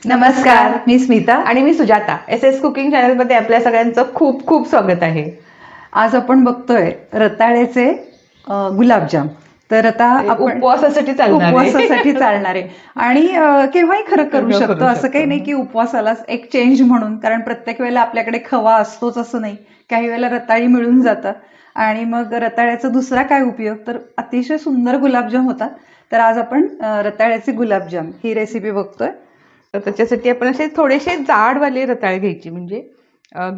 नमस्कार, मी स्मिता आणि मी Sujata. S cooking चॅनलमध्ये आपल्या सगळ्यांचं खूप खूप स्वागत आहे. आज आपण बघतोय रताळ्याचे गुलाबजाम. तर आता आपण उपवासासाठी चालणारे आणि केव्हाही खरं करू शकतो. असं काही नाही की उपवासालाच एक चेंज म्हणून, कारण प्रत्येक वेळेला आपल्याकडे खवा असतोच असं नाही. काही वेळेला रताळी मिळून जातात आणि मग रताळ्याचा दुसरा काय उपयोग, तर अतिशय सुंदर गुलाबजाम होतात. तर आज आपण रताळ्याचे गुलाबजाम ही रेसिपी बघतोय. तर त्याच्यासाठी आपण असे थोडेसे जाडवाले रताळे घ्यायचे, म्हणजे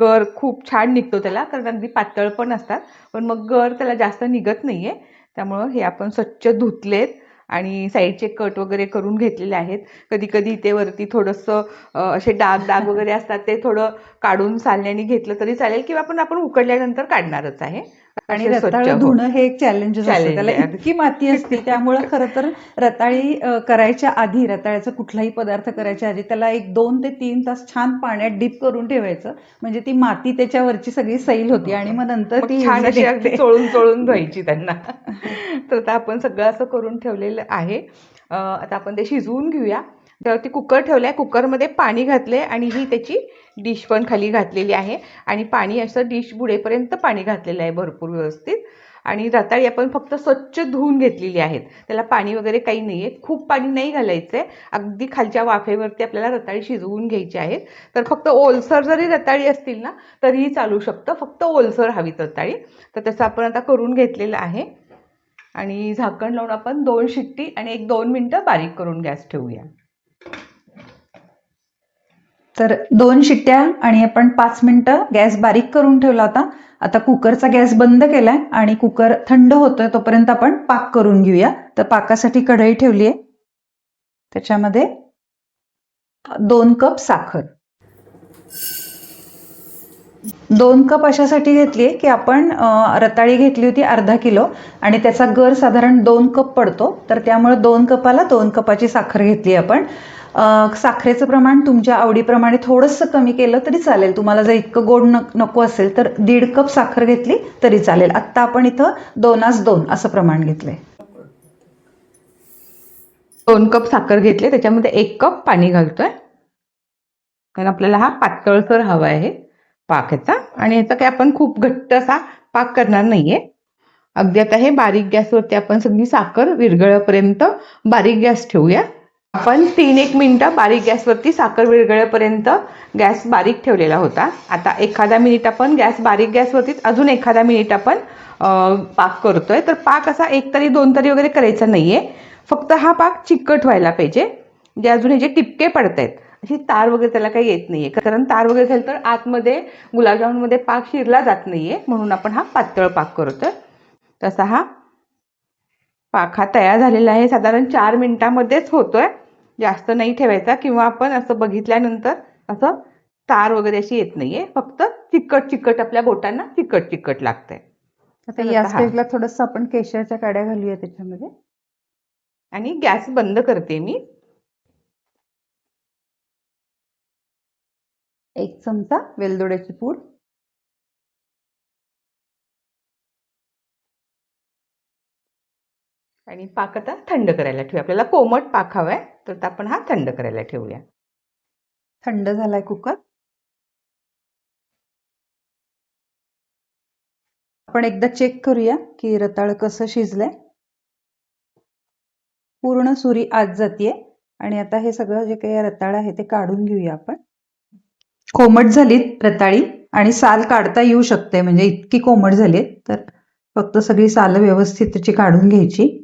गर खूप छान निघतो त्याला, कारण अगदी पातळ पण असतात, पण मग गर त्याला जास्त निघत नाहीये. त्यामुळं हे आपण स्वच्छ धुतलेत आणि साईडचे कट वगैरे करून घेतलेले आहेत. कधी कधी ते वरती थोडंसं असे डाग डाग वगैरे असतात, ते थोडं काढून सालण्याने घेतलं तरी चालेल, किंवा आपण उकडल्यानंतर काढणारच आहे. आणि असे स्वच्छ रताळं धुणं हे एक चॅलेंजच असतं. त्याला आहे. इतकी माती असते, त्यामुळं खरं तर रताळी करायच्या आधी, रताळ्याचा कुठलाही पदार्थ करायच्या आधी त्याला एक 2 ते 3 तास छान पाण्यात डीप करून ठेवायचं, म्हणजे ती माती त्याच्यावरची सगळी सैल होती आणि मग नंतर ती छान अशी अगदी निघते. चोळून चोळून धुवायची त्यांना. तर आता आपण सगळं असं करून ठेवलेलं आहे. आता आपण ते शिजवून घेऊया. त्यावरती कुकर ठेवलाय, कुकरमध्ये पाणी घातले आणि ही त्याची डिश पण खाली घातलेली आहे आणि पाणी असं डिश बुडेपर्यंत पाणी घातलेलं आहे भरपूर व्यवस्थित. आणि रताळी आपण फक्त स्वच्छ धुवून घेतलेली आहेत, त्याला पाणी वगैरे काही नाहीये, खूप पाणी नाही घालायचंय. अगदी खालच्या वाफेवरती आपल्याला रताळी शिजवून घ्यायची आहेत. तर फक्त ओलसर जरी रताळी असतील ना तरीही चालू शकतं, फक्त ओलसर हवीत रताळी. तर तसं आपण आता करून घेतलेलं आहे आणि झाकण लावून आपण 2 शिट्टी आणि 1-2 मिनिटं बारीक करून गॅस ठेवूया. तर 2 शिट्ट्या आणि आपण 5 मिनिटं गॅस बारीक करून ठेवला होता. आता कुकरचा गॅस बंद केलाय आणि कुकर थंड होतोय तोपर्यंत आपण पाक करून घेऊया. तर पाकासाठी कढई ठेवली आहे, त्याच्यामध्ये 2 कप साखर. 2 कप अशासाठी घेतली की आपण रताळी घेतली होती अर्धा किलो आणि त्याचा गर साधारण 2 कप पडतो, तर त्यामुळे 2 कपाला 2 कपाची साखर घेतली आपण. साखरेचं प्रमाण तुमच्या आवडीप्रमाणे थोडंसं कमी केलं तरी चालेल. तुम्हाला जर इतकं गोड नको असेल तर 1.5 कप साखर घेतली तरी चालेल. आत्ता आपण इथं 2:2 असं प्रमाण घेतलंय. 2 कप साखर घेतले, त्याच्यामध्ये 1 कप पाणी घालतोय, कारण आपल्याला हा पातळसर हवा आहे पाक ह्याचा. आणि ह्याचा काय आपण खूप घट्ट असा पाक करणार नाहीये. अगदी आता हे बारीक गॅसवरती आपण सगळी साखर विरघळेपर्यंत बारीक गॅस ठेवूया. आपण 3-1 मिनिटं बारीक गॅसवरती साखर विरघळेपर्यंत गॅस बारीक ठेवलेला होता. आता एखादा मिनिट आपण गॅस बारीक गॅसवरती अजून एखादा मिनिट आपण पाक करतोय. तर पाक असा 1 तरी 2 तरी वगैरे करायचा नाहीये, फक्त हा पाक चिकट व्हायला पाहिजे. जे अजून हे जे टिपके पडतायत, अशी तार वगैरे त्याला काही येत नाहीये, कारण तार वगैरे झाली तर आतमध्ये गुलाबजामुनमध्ये पाक शिरला जात नाहीये, म्हणून आपण हा पातळ पाक करतोय. तसा हा पाक हा तयार झालेला आहे, साधारण 4 मिनिटांमध्येच होतोय. जास्त नाही ठेवायचा, किंवा आपण असं बघितल्यानंतर असं तार वगैरे अशी येत नाहीये, फक्त चिकट चिकट आपल्या बोटांना चिकट चिकट लागतंय. आता या स्टेजला थोडंसं आपण केशरच्या काड्या घालूया त्याच्यामध्ये आणि गॅस बंद करते मी. 1 चमचा वेलदोड्याची पूड, आणि पाक आता थंड करायला ठेवूया. आपल्याला कोमट पाक हवाय, तर आपण हा थंड करायला ठेवूया. थंड झालाय कुकर. आपण एकदा चेक करूया की रताळ कसं शिजलंय. पूर्ण सुरी आत जातीये आणि आता हे सगळं जे काही रताळ आहे ते काढून घेऊया आपण. कोमट झालीत रताळी आणि साल काढता येऊ शकते, म्हणजे इतकी कोमट झालीत. तर फक्त सगळी साल व्यवस्थित त्याची काढून घ्यायची.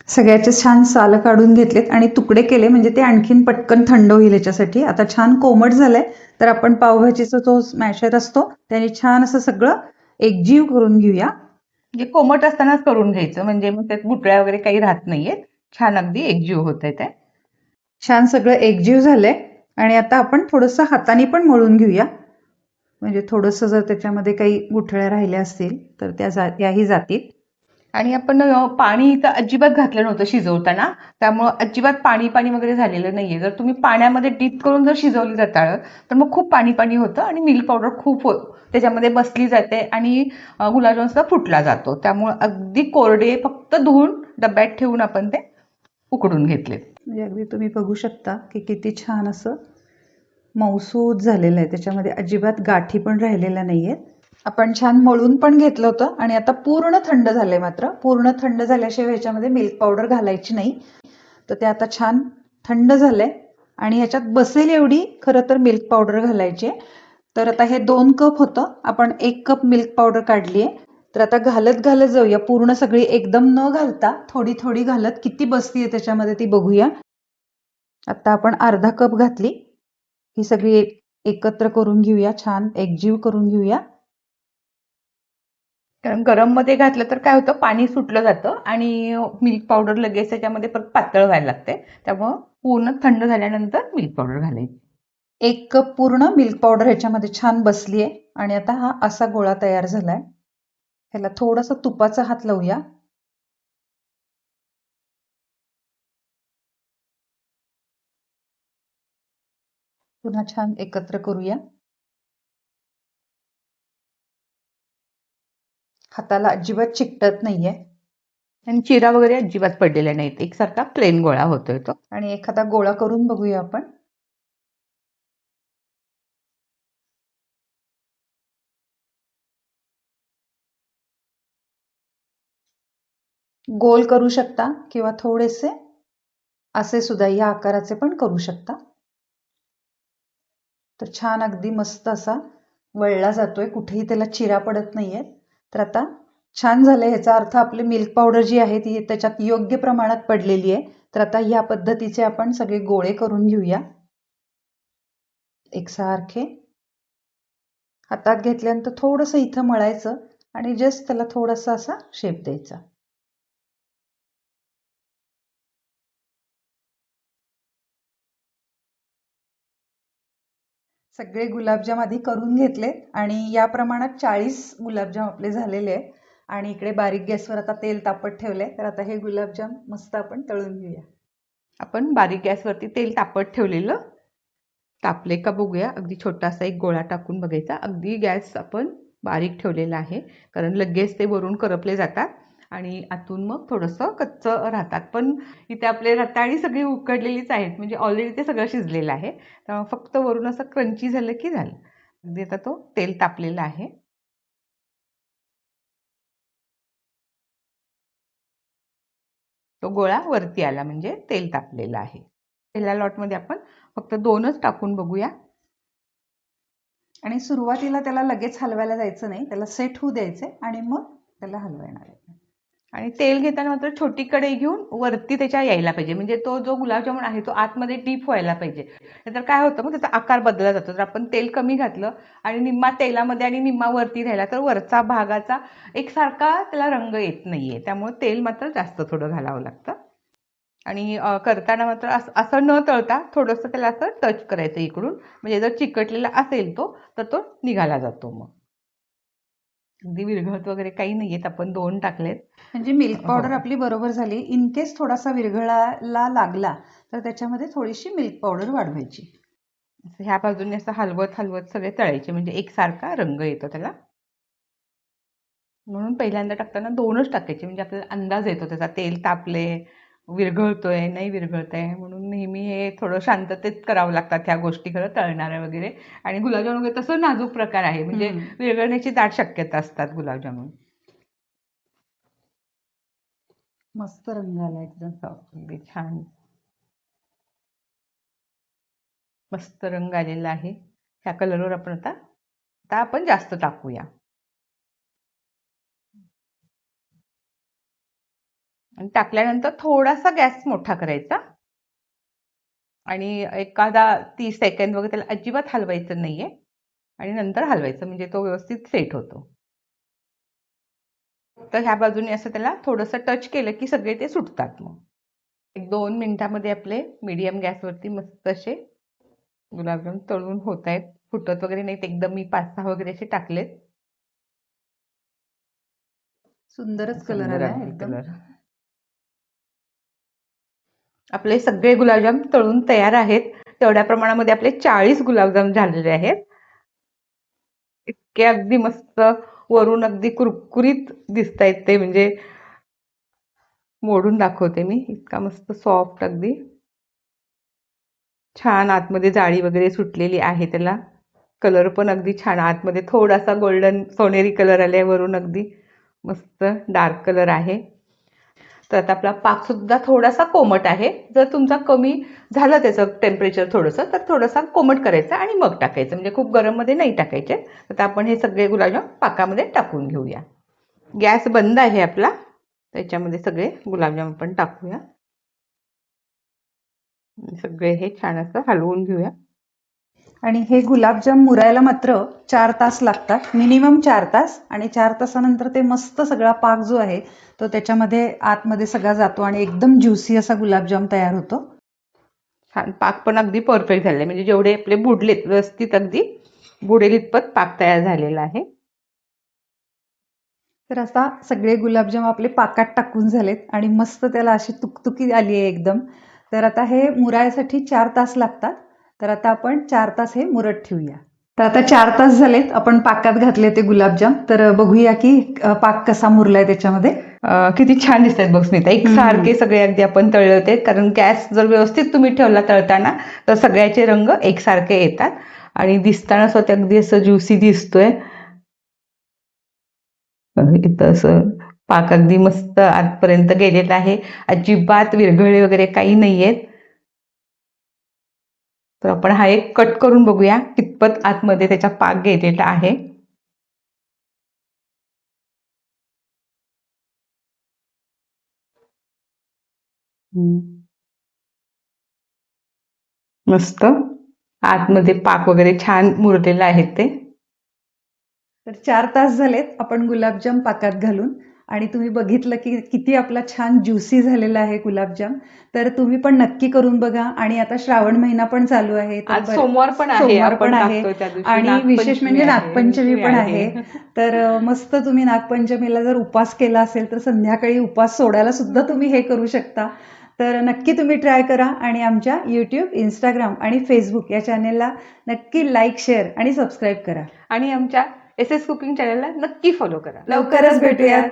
सगळ्याचे छान साल काढून घेतलेत आणि तुकडे केले, म्हणजे ते आणखीन पटकन थंड होईल याच्यासाठी. आता छान कोमट झालंय, तर आपण पावभाजीचा जो स्मॅशर असतो त्याने छान असं सगळं एकजीव करून घेऊया. म्हणजे कोमट असतानाच करून घ्यायचं, म्हणजे मग त्यात गुठळ्या वगैरे काही राहत नाहीयेत. छान अगदी एकजीव होत आहे ते. छान सगळं एकजीव झालंय आणि आता आपण थोडंसं हाताने पण मळून घेऊया, म्हणजे थोडंसं जर त्याच्यामध्ये काही गुठळ्या राहिल्या असतील तर त्याही जातील. आणि आपण पाणी इथं अजिबात घातलं नव्हतं शिजवताना, त्यामुळं अजिबात पाणी पाणी वगैरे झालेलं नाहीये. जर तुम्ही पाण्यामध्ये डीप करून जर शिजवली रताळं तर मग खूप पाणी पाणी होतं आणि मिल्क पावडर खूप त्याच्यामध्ये बसली जाते आणि गुलाबजाम सुद्धा फुटला जातो. त्यामुळे अगदी कोरडे, फक्त धुवून डब्यात ठेवून आपण ते उकडून घेतलेत. म्हणजे अगदी तुम्ही बघू शकता की किती छान असं मऊसूत झालेलं आहे, त्याच्यामध्ये अजिबात गाठी पण राहिलेल्या नाहीयेत. आपण छान मळून पण घेतलं होतं आणि आता पूर्ण थंड झालंय. मात्र पूर्ण थंड झाल्याशिवाय ह्याच्यामध्ये मिल्क पावडर घालायची नाही. तर ते आता छान थंड झालंय आणि ह्याच्यात बसेल एवढी खरं तर मिल्क पावडर घालायची आहे. तर आता हे 2 कप होतं, आपण 1 कप मिल्क पावडर काढली आहे. तर आता घालत घालत जाऊया, पूर्ण सगळी एकदम न घालता थोडी थोडी घालत किती बसतीये त्याच्यामध्ये ती बघूया. आता आपण अर्धा कप घातली. ही सगळी एकत्र करून घेऊया, छान एकजीव करून घेऊया. कारण गरम मध्ये घातलं तर काय होतं, पाणी सुटलं जातं आणि मिल्क पावडर लगेच त्याच्यामध्ये परत पातळ व्हायला लागते. त्यामुळं पूर्ण थंड झाल्यानंतर मिल्क पावडर घालायची. 1 कप पूर्ण मिल्क पावडर ह्याच्यामध्ये छान बसलीये आणि आता हा असा गोळा तयार झालाय. ह्याला थोडासा तुपाचा हात लावूया. पुन्हा छान एकत्र करूया. हाताला अजिबात चिकटत नाहीये. आणि चिरा वगैरे अजिबात पडलेल्या नाहीत, एकसारखा प्लेन गोळा होतोय तो. आणि एखादा गोळा करून बघूया आपण. गोल करू शकता किंवा थोडेसे असे सुद्धा या आकाराचे पण करू शकता. तर छान अगदी मस्त असा वळला जातोय, कुठेही त्याला चिरा पडत नाहीये. तर आता छान झालंय, ह्याचा अर्थ आपली मिल्क पावडर जी आहे ती त्याच्यात योग्य प्रमाणात पडलेली आहे. तर आता या पद्धतीचे आपण सगळे गोळे करून घेऊया एकसारखे. हातात घेतल्यानंतर थोडंसं इथं मळायचं आणि जस्ट त्याला थोडासा असा शेप द्यायचा. सगळे गुलाबजाम आधी करून घेतले आणि या प्रमाणात 40 गुलाबजाम आपले झालेले आहेत. आणि इकडे बारीक गॅसवर आता तेल तापत ठेवलंय. तर आता हे गुलाबजाम मस्त आपण तळून घेऊया. आपण बारीक गॅसवरती तेल तापत ठेवलेलं, तापले का बघूया. अगदी छोटासा एक गोळा टाकून बघायचा. अगदी गॅस आपण बारीक ठेवलेला आहे, कारण लगेच ते वरून करपले जातात आणि आतून मग थोडंसं कच्चं राहतात. पण इथे आपले रताळी सगळी उकडलेलीच आहेत, म्हणजे ऑलरेडी ते सगळं शिजलेलं आहे. त्यामुळे फक्त वरून असं क्रंची झालं की झालं. अगदी आता तो तेल तापलेला आहे. तो गोळा वरती आला म्हणजे तेल तापलेलं आहे. पहिल्या लॉटमध्ये आपण फक्त 2च टाकून बघूया. आणि सुरुवातीला त्याला लगेच हलवायला जायचं नाही, त्याला सेट होऊ द्यायचे आणि मग त्याला हलवायणार आहे. आणि तेल घेताना मात्र छोटी कढई घेऊन वरती त्याच्या यायला पाहिजे, म्हणजे तो जो गुलाबजामुन आहे तो आतमध्ये डीप व्हायला पाहिजे. नाहीतर काय होतं, मग त्याचा आकार बदलला जातो. जर आपण तेल कमी घातलं आणि निम्मा तेलामध्ये आणि निम्मा वरती राहिला तर वरचा भागाचा एकसारखा त्याला रंग येत नाहीये. त्यामुळे तेल मात्र जास्त थोडं घालावं लागतं. आणि करताना मात्र असं न तळता थोडंसं त्याला असं टच करायचं इकडून, म्हणजे जर चिकटलेला असेल तो तर तो निघाला जातो. मग अगदी विरघळत वगैरे काही नाहीयेत, आपण 2 टाकलेत. म्हणजे मिल्क हो, पावडर आपली बरोबर झाली. इन केस थोडासा विरघळायला लागला तर त्याच्यामध्ये थोडीशी मिल्क पावडर वाढवायची. ह्या बाजूने असं हलवत हलवत सगळे तळायचे, म्हणजे एकसारखा रंग येतो त्याला. म्हणून पहिल्यांदा टाकताना 2च टाकायचे, म्हणजे आपल्याला अंदाज येतो त्याचा, तेल तापले, विरघळतोय नाही विरघळतंय. म्हणून नेहमी हे थोडं शांततेत करावं लागतात ह्या गोष्टी, खरं तळणाऱ्या वगैरे. आणि गुलाबजामुन वगैरे तसं नाजूक प्रकार आहे, म्हणजे विरघळण्याची दाट शक्यता असतात गुलाबजामुन. मस्त रंग आला एकदम. अगदी छान मस्त रंग आलेला आहे. ह्या कलरवर आपण आता आता आपण जास्त टाकूया आणि टाकल्यानंतर थोडासा गॅस मोठा करायचा आणि एखादा 30 सेकंद वगैरे त्याला अजिबात हलवायचं नाहीये आणि नंतर हलवायचं, म्हणजे तो व्यवस्थित सेट होतो. तर ह्या बाजूने असं त्याला थोडंसं टच केलं की सगळे ते सुटतात. मग 1-2 मिनिटांमध्ये आपले मीडियम गॅसवरती मस्त असे गुलाबजाम तळून होत आहेत. फुटत वगैरे नाहीत, एकदम मी 5-6 वगैरे असे टाकलेत. सुंदरच कलर सुंदर आलाय अगदी एकदम. कलर. आपले सगळे गुलाबजाम तळून तयार आहेत. तेवढ्या प्रमाणामध्ये आपले 40 गुलाबजाम झालेले आहेत. इतके अगदी मस्त वरून अगदी कुरकुरीत दिसतायत ते, म्हणजे मोडून दाखवते मी. इतका मस्त सॉफ्ट अगदी छान आतमध्ये जाळी वगैरे सुटलेली आहे त्याला. कलर पण अगदी छान, आतमध्ये थोडासा गोल्डन सोनेरी कलर आलाय, वरून अगदी मस्त डार्क कलर आहे. तर आता आपला पाक सुद्धा थोडासा कोमट आहे. जर तुमचा कमी झालं त्याचं टेम्परेचर थोडंसं, तर थोडासा कोमट करायचं आणि मग टाकायचं, म्हणजे खूप गरम मध्ये नाही टाकायचे. आता आपण हे सगळे गुलाबजाम पाकामध्ये टाकून घेऊया. गॅस बंद आहे आपला, त्याच्यामध्ये सगळे गुलाबजाम आपण टाकूया. सगळे हे छान असं हलवून घेऊया. आणि हे गुलाबजाम मुरायला मात्र 4 तास लागतात, मिनिमम 4 तास. आणि 4 तासानंतर ते मस्त सगळा पाक जो आहे तो त्याच्यामध्ये आतमध्ये सगळा जातो आणि एकदम ज्युसी असा गुलाबजाम तयार होतो. छान पाक पण अगदी परफेक्ट झाले, म्हणजे जेवढे आपले बुडलेत व्यवस्थित अगदी बुडेल इतपत पाक तयार झालेला आहे. तर आता सगळे गुलाबजाम आपले पाकात टाकून झालेत आणि मस्त त्याला अशी तुकतुकी आली आहे एकदम. तर आता हे मुरायसाठी 4 तास लागतात. तर आता आपण 4 तास हे मुरत ठेवूया. तर आता 4 तास झालेत आपण पाकात घातले ते गुलाबजाम. तर बघूया की पाक कसा मुरलाय त्याच्यामध्ये. किती छान दिसतात बघ स्मिता, एकसारखे सगळे अगदी आपण तळले होते. कारण गॅस जर व्यवस्थित तुम्ही ठेवला तळताना तर सगळ्याचे रंग एकसारखे येतात आणि दिसताना स्वतः अगदी असं ज्युसी दिसतोय. इथं असं पाक अगदी मस्त आतपर्यंत गेलेला आहे, अजिबात विरघळले वगैरे काही नाहीयेत. तर आपण हा एक कट करून बघूया कितपत आतमध्ये त्याचा पाक गेलेला आहे. मस्त आतमध्ये पाक वगैरे छान मुरलेला आहे ते. तर 4 तास झालेत आपण गुलाबजाम पाकात घालून आणि तुम्ही बघितलं की किती आपला छान ज्युसी झालेला आहे गुलाबजाम. तर तुम्ही पण नक्की करून बघा. आणि आता श्रावण महिना पण चालू आहे, तर आज सोमवार पण आहे, सोमवार आपण पण आहे टाकतोय त्या दिवशी आणि विशेष नागपंचमी म्हणजे आहे. नागपंचमी पण आहे. तर मस्त तुम्ही नागपंचमीला जर उपवास केला असेल तर संध्याकाळी उपवास सोडायला सुद्धा तुम्ही हे करू शकता. तर नक्की तुम्ही ट्राय करा आणि आमच्या यूट्यूब, इंस्टाग्राम आणि फेसबुक या चॅनेलला नक्की लाईक, शेअर आणि सबस्क्राईब करा. आणि आमच्या SS कुकिंग चॅनलला नक्की फॉलो करा. लवकरच भेटूयात.